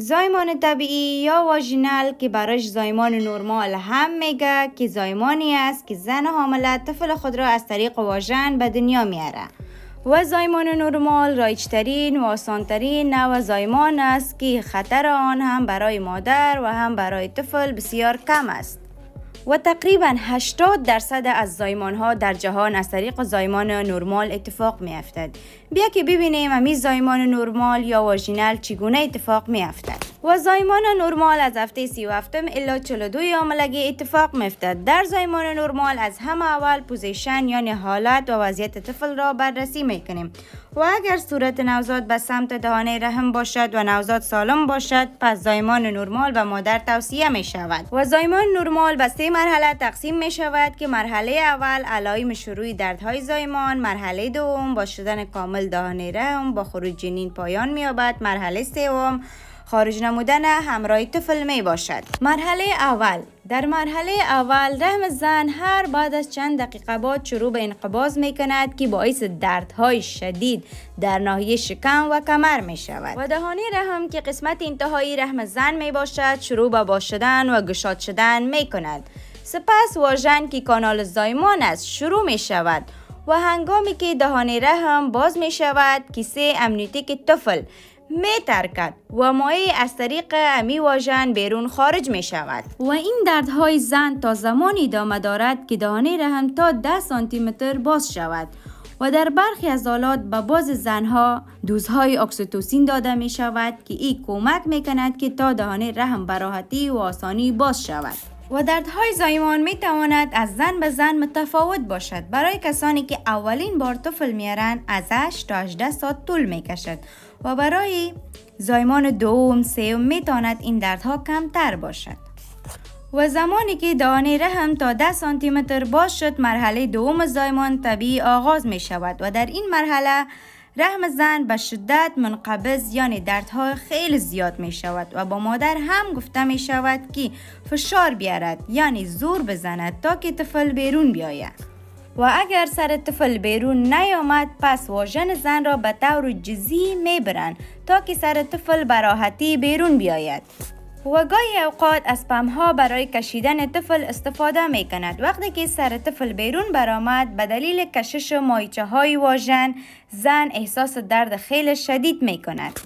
زایمان طبیعی یا واژینال که برایش زایمان نرمال هم میگه که زایمانی است که زن حامله طفل خود را از طریق واژن به دنیا میاره و زایمان نرمال رایجترین و آسانترین نوع زایمان است که خطر آن هم برای مادر و هم برای طفل بسیار کم است و تقریبا 80% از زایمان ها در جهان از طریق زایمان نرمال اتفاق می افتد. بیا که ببینیم امی زایمان نرمال یا واژینال چگونه اتفاق می افتد. و زایمان نرمال از هفته 37 الی 42 حاملگی اتفاق می افتد. در زایمان نرمال از همه اول پوزیشن یعنی حالت و وضعیت طفل را بررسی می کنیم و اگر صورت نوزاد به سمت دهانه رحم باشد و نوزاد سالم باشد پس زایمان نرمال به مادر توصیه می شود و زایمان نرمال به 3 مرحله تقسیم می شود که مرحله اول علائم شروع دردهای زایمان، مرحله دوم با شدن کامل دهانه رحم با خروج جنین پایان می یابد، مرحله سوم خارج نمودن همراه طفل می باشد. مرحله اول در مرحله اول رحم زن هر بعد از چند دقیقه بعد شروع به انقباض می کند که باعث دردهای شدید در ناحیه شکم و کمر می شود و دهانه رحم که قسمت انتهایی رحم زن می باشد شروع به باز شدن و گشاد شدن می کند. سپس واژن که کانال زایمان است شروع می شود و هنگامی که دهانه رحم باز می شود کیسه امنیوتیک طفل می ترکد و مایع از طریق امی واژن بیرون خارج می شود و این دردهای زن تا زمانی ادامه دارد که دهانه رحم تا 10 سانتی متر باز شود و در برخی از حالات به باز زنها دوزهای اکسیتوسین داده می شود که این کمک می کند که تا دهانه رحم به راحتی و آسانی باز شود. و دردهای زایمان می تواند از زن به زن متفاوت باشد. برای کسانی که اولین بار طفل میارن از 8 تا 18 ساعت طول می کشد و برای زایمان دوم سوم می تواند این دردها کمتر باشد. و زمانی که دهانه رحم تا 10 سانتی متر باز شد مرحله دوم زایمان طبیعی آغاز می شود و در این مرحله رحم زن به شدت منقبض یعنی دردها خیلی زیاد می شود و با مادر هم گفته می شود که فشار بیارد یعنی زور بزند تا که طفل بیرون بیاید و اگر سر طفل بیرون نیامد پس واژن زن را به طور جزئی می برند تا که سر طفل به راحتی بیرون بیاید و گاهی اوقات از پمها برای کشیدن طفل استفاده می کند. وقتی که سر طفل بیرون برآمد به دلیل کشش مایچه های واژن زن احساس درد خیلی شدید می کند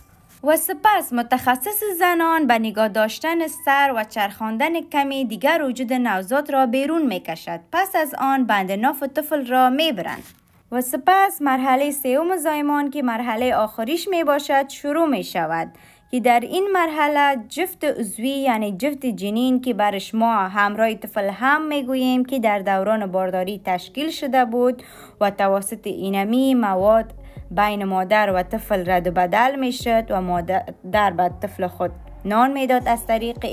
و سپس متخصص زنان به نگاه داشتن سر و چرخاندن کمی دیگر وجود نوزاد را بیرون می کشد. پس از آن بند ناف طفل را می برند و سپس مرحله سوم زایمان که مرحله آخریش می باشد شروع می شود که در این مرحله جفت عضوی یعنی جفت جنین که برش ما همراه طفل هم میگوییم که در دوران بارداری تشکیل شده بود و توسط اینمی مواد بین مادر و طفل رد و بدل میشد و مادر به طفل خود نان میداد از طریق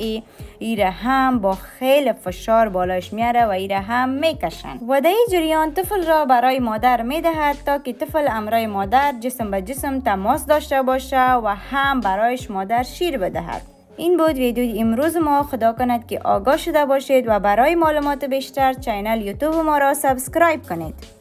ایره هم با خیلی فشار بالایش میاره و ایره هم میکشن و در این جریان طفل را برای مادر میدهد تا که طفل امرای مادر جسم به جسم تماس داشته باشه و هم برایش مادر شیر بدهد. این بود ویدیوی امروز ما. خدا کند که آگاه شده باشید و برای معلومات بیشتر چینل یوتیوب ما را سابسکرایب کنید.